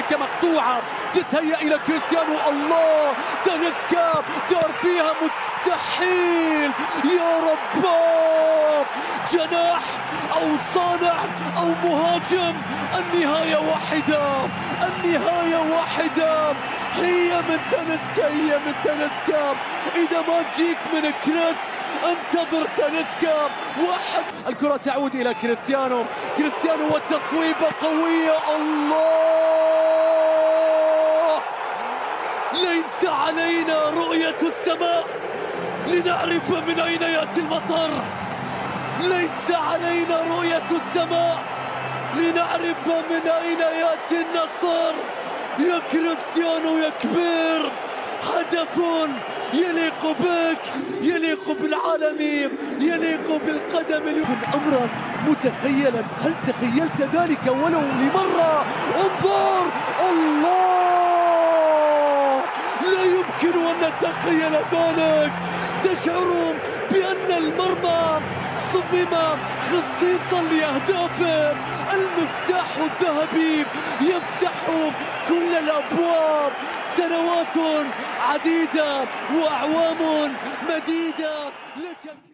ذلك مقطوعة، تتهيأ إلى كريستيانو. الله، تاليسكا دار فيها مستحيل. يا رب، جناح أو صانع أو مهاجم، النهاية واحدة، النهاية واحدة. هي من تاليسكا، هي من تاليسكا. إذا ما تجيك من كريس انتظر تاليسكا. واحد، الكرة تعود إلى كريستيانو، كريستيانو والتصويبة قوية. الله، ليس علينا رؤية السماء لنعرف من أين يأتي المطر، ليس علينا رؤية السماء لنعرف من أين يأتي النصر. يا كريستيانو يا كبير، هدف يليق بك، يليق بالعالم، يليق بالقدم. اليوم أمرا متخيلا، هل تخيلت ذلك ولو لمرة؟ انظر، الله، لا يمكن أن نتخيل ذلك. تشعر بأن المرمى صمم خصيصا لأهدافه. المفتاح الذهبي يفتح كل الأبواب. سنوات عديدة وأعوام مديدة لك.